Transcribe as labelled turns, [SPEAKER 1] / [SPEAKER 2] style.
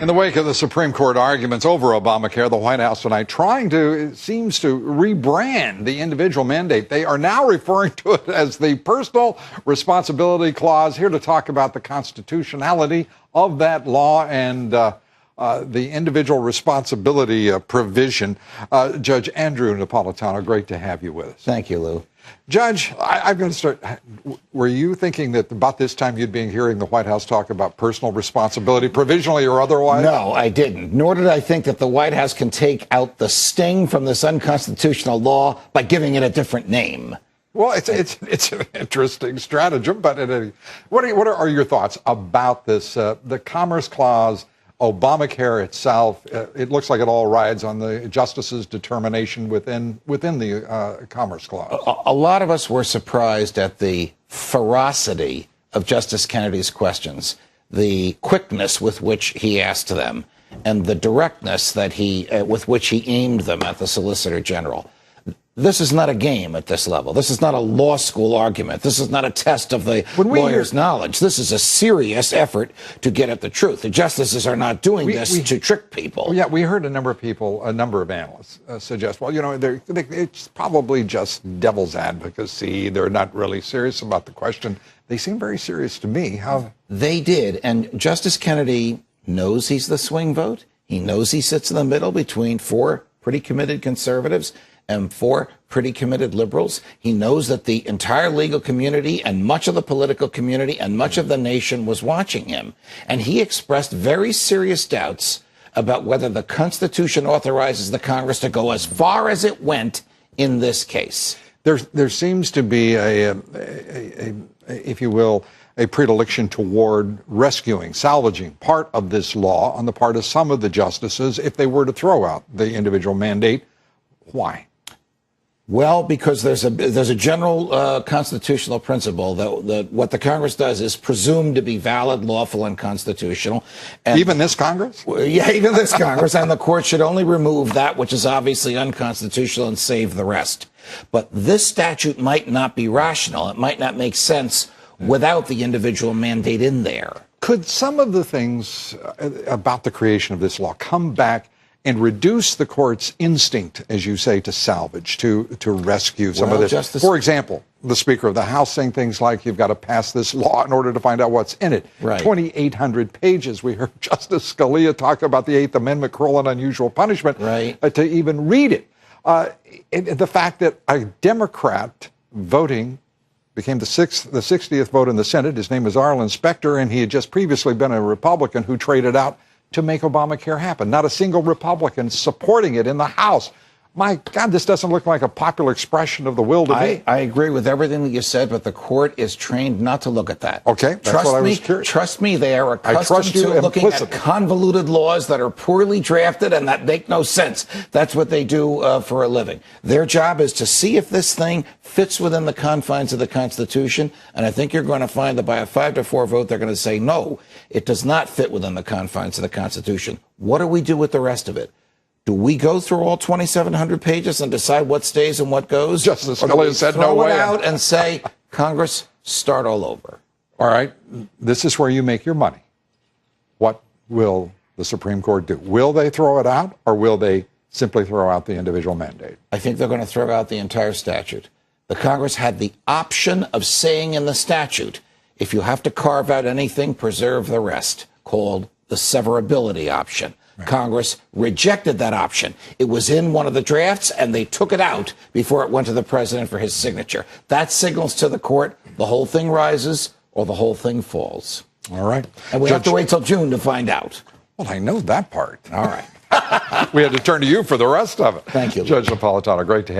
[SPEAKER 1] In the wake of the Supreme Court arguments over Obamacare, the White House tonight it seems to rebrand the individual mandate. They are now referring to it as the Personal Responsibility Clause. Here to talk about the constitutionality of that law and the individual responsibility provision. Judge Andrew Napolitano, great to have you with us.
[SPEAKER 2] Thank you, Lou.
[SPEAKER 1] Judge, I'm going to start. Were you thinking that about this time you'd be hearing the White House talk about personal responsibility, provisionally or otherwise?
[SPEAKER 2] No, I didn't. Nor did I think that the White House can take out the sting from this unconstitutional law by giving it a different name.
[SPEAKER 1] Well, it's an interesting stratagem, but what are your thoughts about this? The Commerce Clause, Obamacare itself, it looks like it all rides on the justice's determination within the Commerce Clause.
[SPEAKER 2] A lot of us were surprised at the ferocity of Justice Kennedy's questions, the quickness with which he asked them, and the directness that with which he aimed them at the Solicitor General. This is not a game at this level. This is not a law school argument. This is not a test of the lawyer's knowledge. This is a serious effort to get at the truth. The justices are not doing this to trick people.
[SPEAKER 1] Yeah, we heard a number of analysts suggest, well, you know, it's probably just devil's advocacy. They're not really serious about the question. They seem very serious to me. How
[SPEAKER 2] they did. And Justice Kennedy knows he's the swing vote. He knows he sits in the middle between four pretty committed conservatives and four pretty committed liberals. He knows that the entire legal community and much of the political community and much of the nation was watching him. And he expressed very serious doubts about whether the Constitution authorizes the Congress to go as far as it went in this case.
[SPEAKER 1] There seems to be if you will, a predilection toward rescuing, salvaging part of this law on the part of some of the justices if they were to throw out the individual mandate. Why?
[SPEAKER 2] Well, because there's a general constitutional principle that what the Congress does is presumed to be valid, lawful, and constitutional. And
[SPEAKER 1] even this Congress?
[SPEAKER 2] Yeah, even this Congress. And the court should only remove that which is obviously unconstitutional and save the rest. But this statute might not be rational. It might not make sense without the individual mandate in there.
[SPEAKER 1] Could some of the things about the creation of this law come back and reduce the court's instinct, as you say, to salvage, to rescue some of this? For example, the Speaker of the House saying things like, you've got to pass this law in order to find out what's in it.
[SPEAKER 2] Right.
[SPEAKER 1] 2,800 pages. We heard Justice Scalia talk about the Eighth Amendment, cruel and unusual punishment, to even read it. The fact that a Democrat voting became the 60th vote in the Senate. His name is Arlen Specter, and he had just previously been a Republican who traded out to make Obamacare happen. Not a single Republican supporting it in the House. My God, this doesn't look like a popular expression of the will to be.
[SPEAKER 2] I agree with everything that you said, but the court is trained not to look at that.
[SPEAKER 1] Okay, that's what I was curious.
[SPEAKER 2] Trust me, they are accustomed to looking at convoluted laws that are poorly drafted and that make no sense. That's what they do for a living. Their job is to see if this thing fits within the confines of the Constitution, and I think you're going to find that by a 5-4 vote, they're going to say, no, it does not fit within the confines of the Constitution. What do we do with the rest of it? Do we go through all 2,700 pages and decide what stays and what goes?
[SPEAKER 1] Justice Scalia said no way.
[SPEAKER 2] Throw it out and say, Congress, start all over.
[SPEAKER 1] All right. This is where you make your money. What will the Supreme Court do? Will they throw it out, or will they simply throw out the individual mandate?
[SPEAKER 2] I think they're going to throw out the entire statute. The Congress had the option of saying in the statute, if you have to carve out anything, preserve the rest, called the severability option. Congress rejected that option. It was in one of the drafts, and they took it out before it went to the president for his signature. That signals to the court the whole thing rises or the whole thing falls.
[SPEAKER 1] All right.
[SPEAKER 2] And we have to wait till June to find out.
[SPEAKER 1] Well, I know that part.
[SPEAKER 2] All right.
[SPEAKER 1] We had to turn to you for the rest of it.
[SPEAKER 2] Thank you,
[SPEAKER 1] Judge Napolitano. Great to have you.